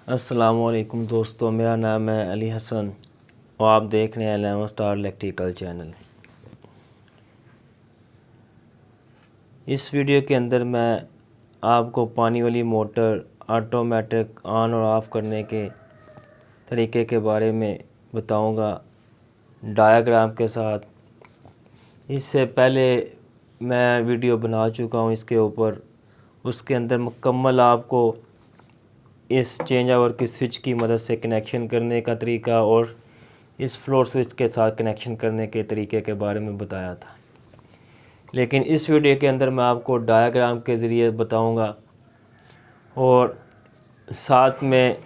अस्सलामुअलैकुम दोस्तों, मेरा नाम है अली हसन और आप देख रहे हैं 11 स्टार इलेक्ट्रिकल चैनल। इस वीडियो के अंदर मैं आपको पानी वाली मोटर ऑटोमेटिक ऑन और ऑफ़ करने के तरीके के बारे में बताऊंगा डायग्राम के साथ। इससे पहले मैं वीडियो बना चुका हूं इसके ऊपर, उसके अंदर मुकम्मल आपको इस चेंज ओवर की स्विच की मदद से कनेक्शन करने का तरीका और इस फ्लोर स्विच के साथ कनेक्शन करने के तरीके के बारे में बताया था। लेकिन इस वीडियो के अंदर मैं आपको डायग्राम के ज़रिए बताऊंगा और साथ में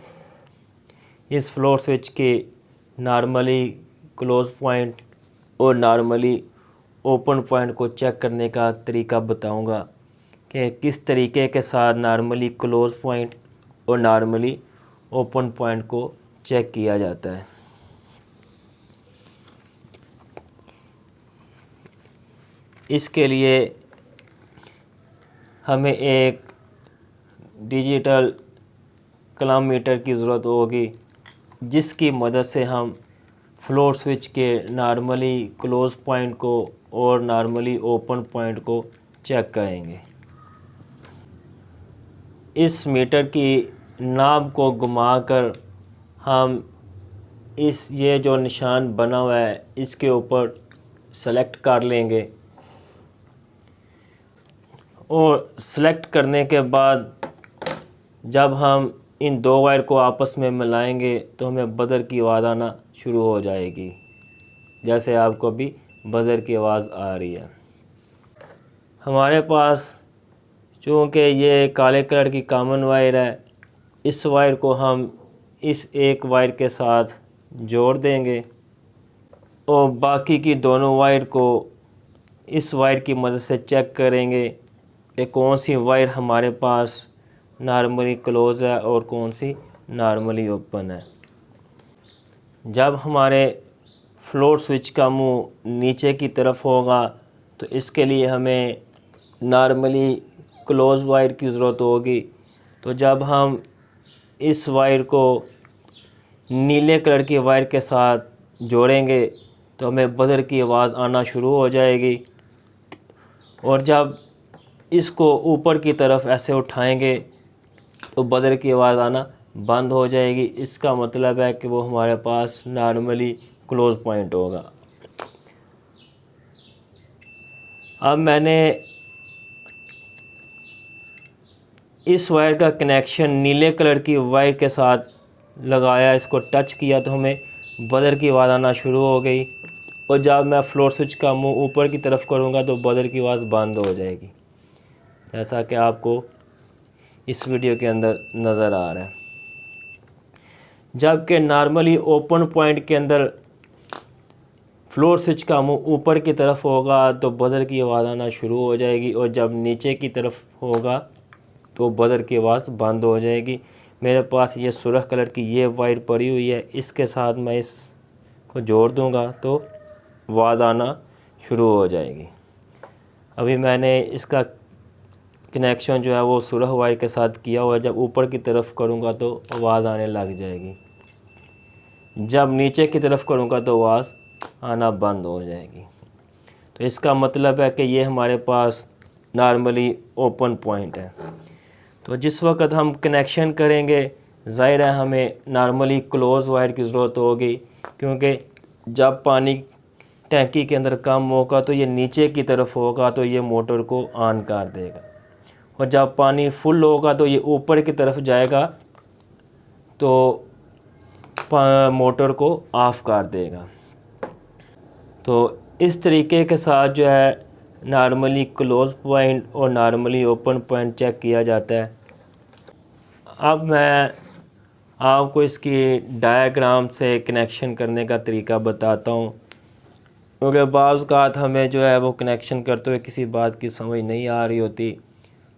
इस फ्लोर स्विच के नॉर्मली क्लोज़ पॉइंट और नॉर्मली ओपन पॉइंट को चेक करने का तरीका बताऊंगा कि किस तरीके के साथ नॉर्मली क्लोज़ पॉइंट और नॉर्मली ओपन पॉइंट को चेक किया जाता है। इसके लिए हमें एक डिजिटल क्लॉकमीटर की ज़रूरत होगी, जिसकी मदद से हम फ्लोर स्विच के नॉर्मली क्लोज़ पॉइंट को और नॉर्मली ओपन पॉइंट को चेक करेंगे। इस मीटर की नाब को घुमाकर हम ये जो निशान बना हुआ है इसके ऊपर सेलेक्ट कर लेंगे और सेलेक्ट करने के बाद जब हम इन दो वायर को आपस में मिलाएंगे तो हमें बज़र की आवाज़ आना शुरू हो जाएगी, जैसे आपको अभी बज़र की आवाज़ आ रही है। हमारे पास चूँकि ये काले कलर की कॉमन वायर है, इस वायर को हम इस एक वायर के साथ जोड़ देंगे और बाकी की दोनों वायर को इस वायर की मदद से चेक करेंगे कि कौन सी वायर हमारे पास नॉर्मली क्लोज़ है और कौन सी नॉर्मली ओपन है। जब हमारे फ्लोर स्विच का मुंह नीचे की तरफ होगा तो इसके लिए हमें नॉर्मली क्लोज़ वायर की ज़रूरत होगी। तो जब हम इस वायर को नीले कलर की वायर के साथ जोड़ेंगे तो हमें बज़र की आवाज़ आना शुरू हो जाएगी और जब इसको ऊपर की तरफ ऐसे उठाएंगे तो बज़र की आवाज़ आना बंद हो जाएगी। इसका मतलब है कि वो हमारे पास नॉर्मली क्लोज़ पॉइंट होगा। अब मैंने इस वायर का कनेक्शन नीले कलर की वायर के साथ लगाया, इसको टच किया तो हमें बज़र की आवाज़ आना शुरू हो गई और जब मैं फ्लोर स्विच का मुंह ऊपर की तरफ करूँगा तो बज़र की आवाज़ बंद हो जाएगी, जैसा कि आपको इस वीडियो के अंदर नज़र आ रहा है। जबकि नॉर्मली ओपन पॉइंट के अंदर फ्लोर स्विच का मुंह ऊपर की तरफ होगा तो बज़र की आवाज़ आना शुरू हो जाएगी और जब नीचे की तरफ होगा तो बज़र की आवाज़ बंद हो जाएगी। मेरे पास ये सुर्ख कलर की ये वायर पड़ी हुई है, इसके साथ मैं इसको जोड़ दूंगा तो आवाज़ आना शुरू हो जाएगी। अभी मैंने इसका कनेक्शन जो है वो सुर्ख वायर के साथ किया हुआ है। जब ऊपर की तरफ करूंगा तो आवाज़ आने लग जाएगी, जब नीचे की तरफ करूंगा तो आवाज़ आना बंद हो जाएगी। तो इसका मतलब है कि ये हमारे पास नॉर्मली ओपन पॉइंट है। तो जिस वक्त हम कनेक्शन करेंगे ज़ाहिर है हमें नॉर्मली क्लोज़ वायर की ज़रूरत होगी, क्योंकि जब पानी टैंकी के अंदर कम होगा तो ये नीचे की तरफ होगा तो ये मोटर को ऑन कर देगा और जब पानी फुल होगा तो ये ऊपर की तरफ जाएगा तो मोटर को ऑफ़ कर देगा। तो इस तरीके के साथ जो है नॉर्मली क्लोज़ पॉइंट और नॉर्मली ओपन पॉइंट चेक किया जाता है। अब मैं आपको इसकी डायग्राम से कनेक्शन करने का तरीका बताता हूँ, क्योंकि बाज़ औक़ात हमें जो है वो कनेक्शन करते हुए किसी बात की समझ नहीं आ रही होती,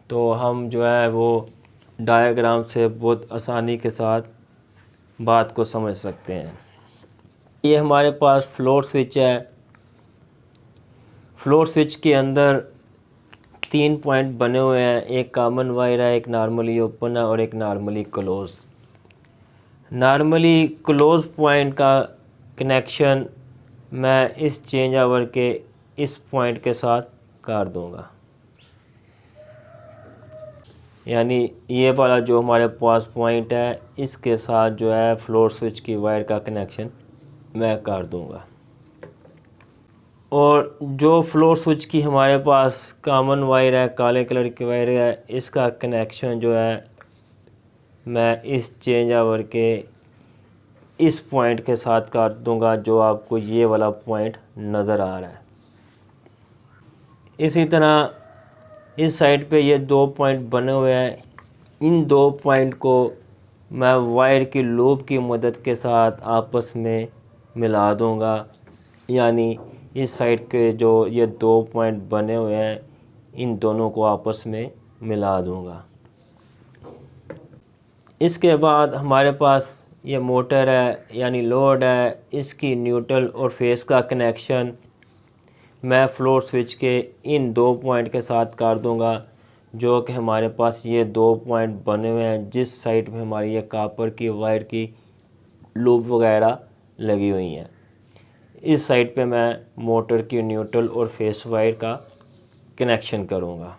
तो हम जो है वो डायग्राम से बहुत आसानी के साथ बात को समझ सकते हैं। ये हमारे पास फ्लोर स्विच है। फ्लोर स्विच के अंदर 3 पॉइंट बने हुए हैं, एक कॉमन वायर है, एक नॉर्मली ओपन है और एक normally close. Normally close point का कनेक्शन मैं इस चेंज ओवर के इस पॉइंट के साथ कर दूंगा, यानी ये वाला जो हमारे पास पॉइंट है इसके साथ जो है फ्लोर स्विच की वायर का कनेक्शन मैं कर दूंगा। और जो फ्लोर स्विच की हमारे पास कॉमन वायर है, काले कलर की वायर है, इसका कनेक्शन जो है मैं इस चेंज ओवर के इस पॉइंट के साथ कर दूंगा जो आपको ये वाला पॉइंट नज़र आ रहा है। इसी तरह इस साइड पे ये 2 पॉइंट बने हुए हैं, इन 2 पॉइंट को मैं वायर की लूप की मदद के साथ आपस में मिला दूंगा, यानी इस साइड के जो ये 2 पॉइंट बने हुए हैं इन दोनों को आपस में मिला दूंगा। इसके बाद हमारे पास ये मोटर है यानी लोड है, इसकी न्यूट्रल और फेस का कनेक्शन मैं फ्लोर स्विच के इन 2 पॉइंट के साथ कर दूंगा, जो कि हमारे पास ये 2 पॉइंट बने हुए हैं जिस साइड पे हमारी ये कॉपर की वायर की लूप वगैरह लगी हुई हैं। इस साइड पे मैं मोटर की न्यूट्रल और फेस वायर का कनेक्शन करूँगा,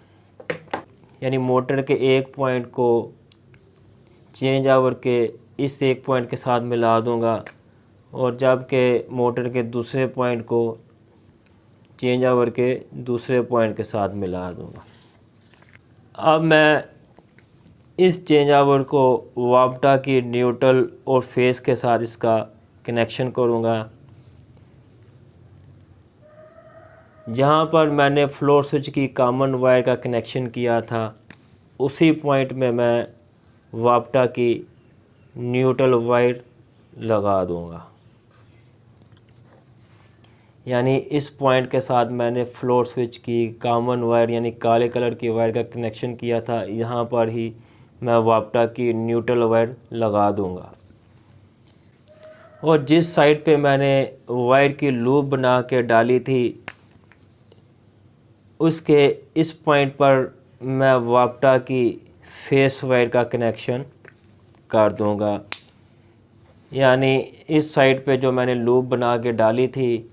यानी मोटर के एक पॉइंट को चेंज ओवर के इस एक पॉइंट के साथ मिला दूंगा और जबकि मोटर के दूसरे पॉइंट को चेंज ओवर के दूसरे पॉइंट के साथ मिला दूंगा। अब मैं इस चेंज ओवर को वापटा की न्यूट्रल और फेस के साथ इसका कनेक्शन करूंगा। जहां पर मैंने फ्लोर स्विच की कॉमन वायर का कनेक्शन किया था उसी पॉइंट में मैं वापटा की न्यूट्रल वायर लगा दूंगा, यानी इस पॉइंट के साथ मैंने फ्लोर स्विच की कॉमन वायर यानी काले कलर की वायर का कनेक्शन किया था, यहाँ पर ही मैं वापटा की न्यूट्रल वायर लगा दूंगा। और जिस साइड पे मैंने वायर की लूप बना के डाली थी उसके इस पॉइंट पर मैं वापटा की फेस वायर का कनेक्शन कर दूंगा, यानी इस साइड पे जो मैंने लूप बना के डाली थी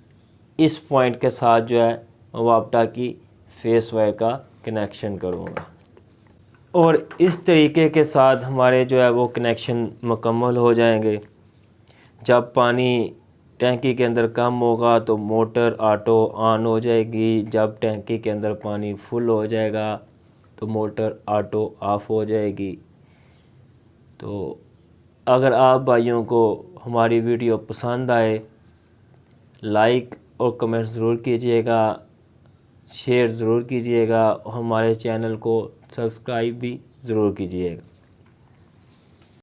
इस पॉइंट के साथ जो है वापटा की फेस वायर का कनेक्शन करूँगा। और इस तरीके के साथ हमारे जो है वो कनेक्शन मुकम्मल हो जाएंगे। जब पानी टैंकी के अंदर कम होगा तो मोटर ऑटो ऑन हो जाएगी, जब टैंकी के अंदर पानी फुल हो जाएगा तो मोटर ऑटो ऑफ हो जाएगी। तो अगर आप भाइयों को हमारी वीडियो पसंद आए लाइक और कमेंट ज़रूर कीजिएगा, शेयर ज़रूर कीजिएगा और हमारे चैनल को सब्सक्राइब भी ज़रूर कीजिएगा।